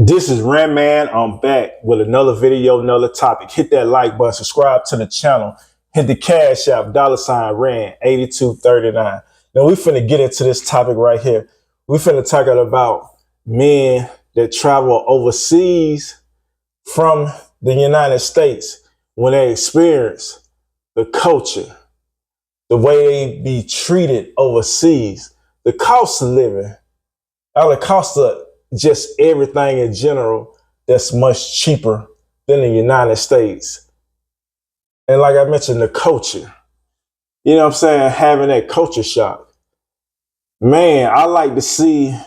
This is Ram Man. I'm back with another video, another topic. Hit that like button, subscribe to the channel, hit the cash app, $Ran 8239. Now we finna get into this topic right here. We finna talk about men that travel overseas from the United States when they experience the culture, the way they be treated overseas, the cost of living, or the cost of just everything in general that's much cheaper than the United States. And like I mentioned, the culture, you know what I'm saying? Having that culture shock. Man, I like to see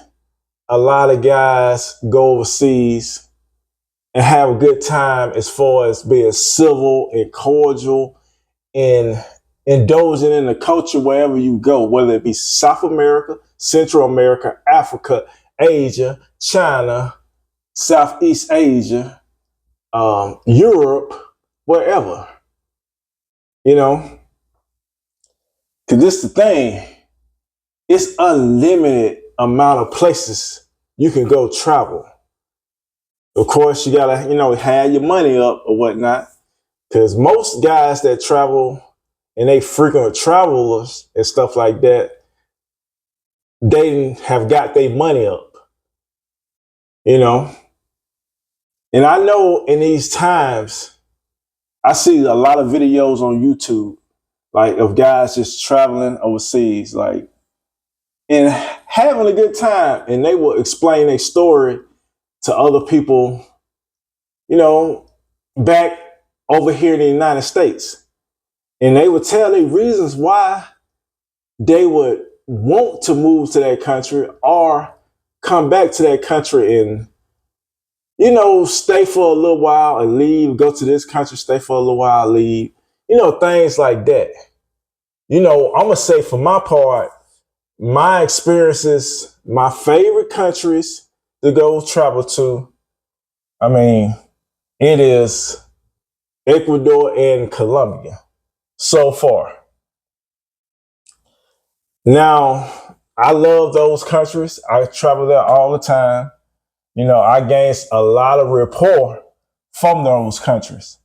a lot of guys go overseas and have a good time as far as being civil and cordial and indulging in the culture wherever you go, whether it be South America, Central America, Africa, Asia, China, Southeast Asia, Europe, wherever. You know, because this the thing, it's unlimited amount of places you can go travel. Of course, you gotta, have your money up or whatnot, because most guys that travel and they frequent travelers and stuff like that, they have got their money up, you know. And I know in these times, I see a lot of videos on YouTube, like of guys just traveling overseas, like, and having a good time. And they will explain their story to other people, back over here in the United States. And they would tell their reasons why they would want to move to that country or come back to that country and, stay for a little while and leave, go to this country, stay for a little while, leave, things like that. I'm going to say for my part, my experiences, my favorite countries to go travel to, it is Ecuador and Colombia so far. Now, I love those countries. I travel there all the time. I gained a lot of rapport from those countries.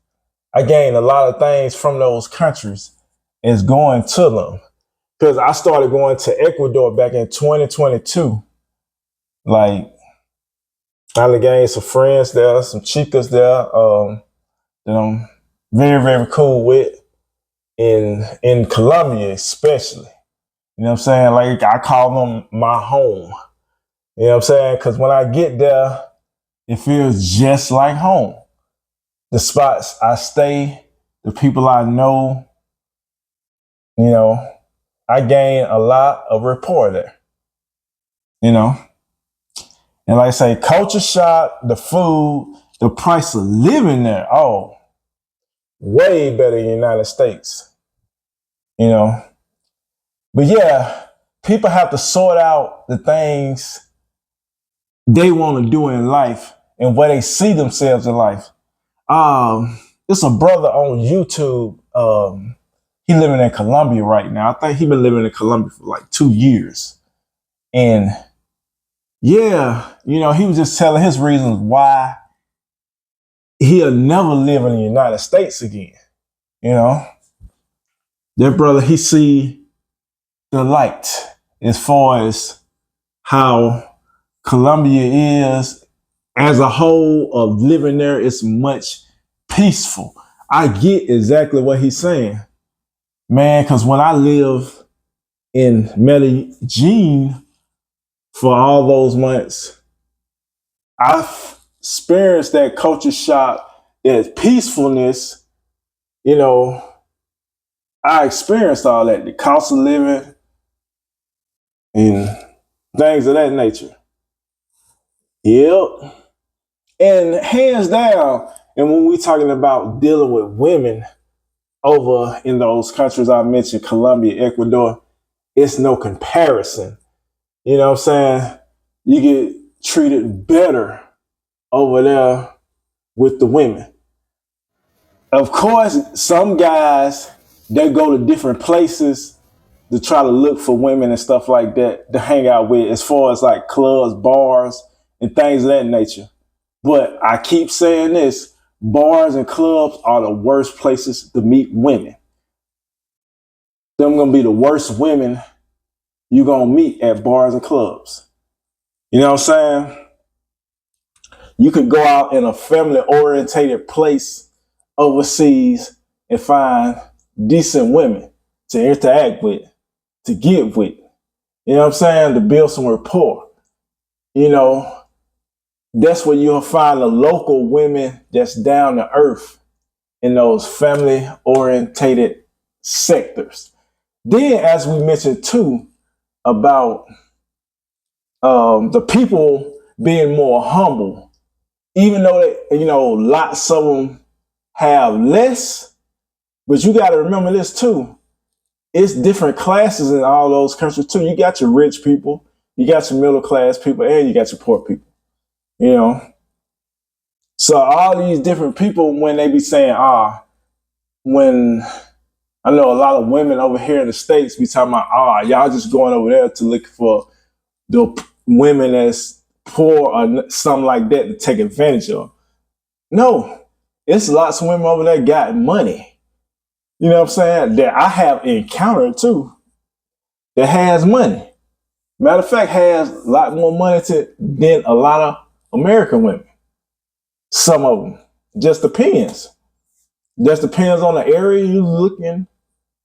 I gained a lot of things from those countries is going to them. Because I started going to Ecuador back in 2022. Like, I gained some friends there, some chicas there that I'm very, very cool with in Colombia especially. You know what I'm saying? Like, I call them my home. You know what I'm saying? Because when I get there, it feels just like home. The spots I stay, the people I know, I gain a lot of rapport there. And like I say, culture shock, the food, the price of living there, way better in the United States. But yeah, people have to sort out the things they want to do in life and where they see themselves in life. There's a brother on YouTube. He living in Colombia right now. I think he been living in Colombia for like 2 years. And yeah, he was just telling his reasons why he'll never live in the United States again. That brother, he see the light as far as how Colombia is as a whole of living there is much peaceful. I get exactly what he's saying, man, because when I live in Medellin for all those months, I've experienced that culture shock, that peacefulness. I experienced all that, the cost of living and things of that nature. Yep. And hands down, and when we're talking about dealing with women over in those countries I mentioned, Colombia, Ecuador, it's no comparison. You know what I'm saying? You get treated better over there with the women. Of course, some guys, they go to different places to try to look for women and stuff like that to hang out with, as far as like clubs, bars, and things of that nature. But I keep saying this, bars and clubs are the worst places to meet women. Them gonna be the worst women you gonna meet at bars and clubs. You know what I'm saying? You could go out in a family orientated place overseas and find decent women to interact with, to get with. You know what I'm saying? To build some rapport. You know, that's where you'll find the local women that's down to earth in those family orientated sectors. Then, as we mentioned too, about the people being more humble, even though lots of them have less, but you got to remember this too. It's different classes in all those countries too. You got your rich people, you got your middle class people, and you got your poor people. You know, so all these different people, when they be saying, when I know a lot of women over here in the States be talking about, y'all just going over there to look for the women that's poor or something like that to take advantage of. No, it's lots of women over there got money. You know what I'm saying? That I have encountered too, that has money. Matter of fact, has a lot more money than a lot of American women. Some of them. Just depends. Just depends on the area you're looking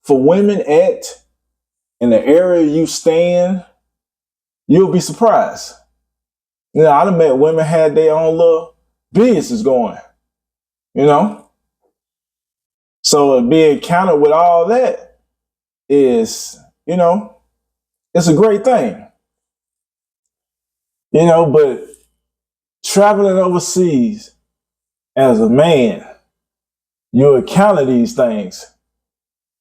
for women at and the area you stand. You'll be surprised. You know, I done met women had their own little business going. You know? So being counted with all that is, it's a great thing. You know, but traveling overseas as a man, you encounter these things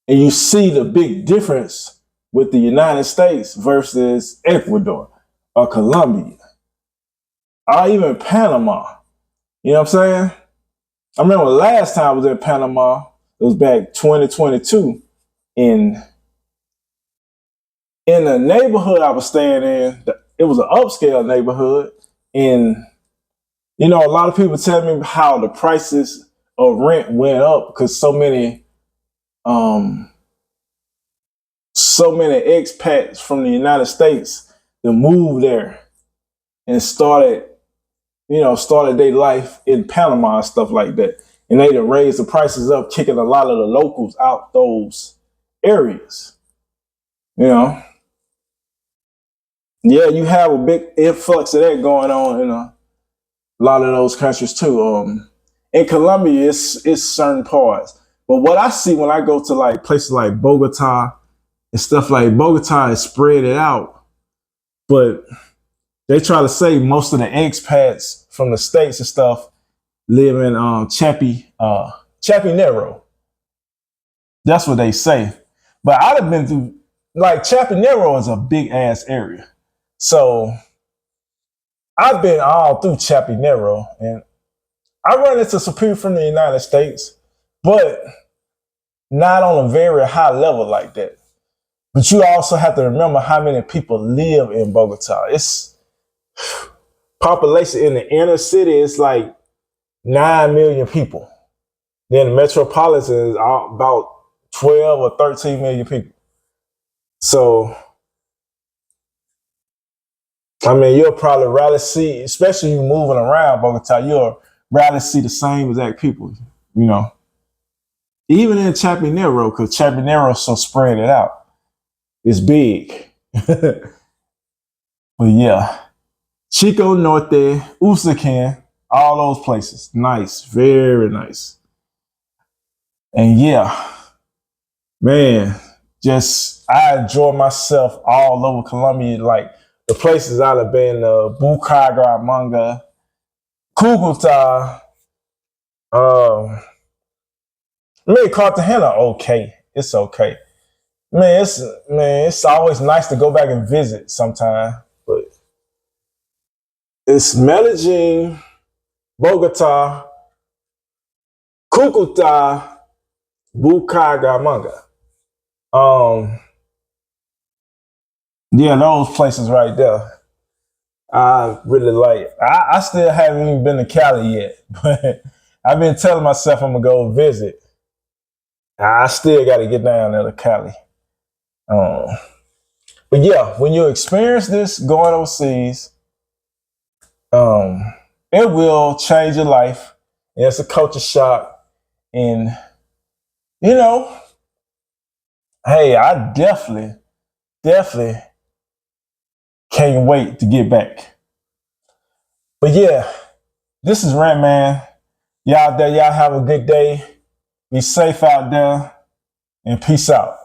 and you see the big difference with the United States versus Ecuador or Colombia or even Panama. You know what I'm saying? I remember the last time I was in Panama, it was back 2022 in the neighborhood I was staying in. It was an upscale neighborhood, and a lot of people tell me how the prices of rent went up because so many expats from the United States that moved there and started their life in Panama and stuff like that. And they done raised the prices up, kicking a lot of the locals out those areas. You know? Yeah, you have a big influx of that going on in a lot of those countries too. In Colombia, it's certain parts. But what I see when I go to like places like Bogota and stuff like Bogota is spread it out. But they try to say most of the expats from the States and stuff live in Chapinero. That's what they say. But I'd have been through, like, Chapinero is a big ass area. So I've been all through Chapinero and I run into some people from the United States, but not on a very high level like that. But you also have to remember how many people live in Bogota. It's population in the inner city is like 9 million people. Then the metropolitan is about 12 or 13 million people. So, I mean, you'll probably rarely see, especially you moving around Bogota, you'll rarely see the same exact people, Even in Chapinero, because Chapinero is so spread it out. It's big. But yeah. Chico Norte, Usaquén, all those places. Nice. Very nice. And yeah, man, I enjoy myself all over Colombia. Like the places I've been, Bucaramanga, Cúcuta, Cartagena, okay. It's okay. It's always nice to go back and visit sometime. But it's Medellin, Bogota, Cúcuta, Bucaramanga. Yeah, those places right there. I really like. I still haven't even been to Cali yet, but I've been telling myself I'm gonna go visit. I still got to get down there to Cali. Um, but yeah, when you experience this going overseas, um, it will change your life. And it's a culture shock, and you know, hey, I definitely can't wait to get back. But yeah, this is Rant Man. Y'all out there, y'all have a good day. Be safe out there, and peace out.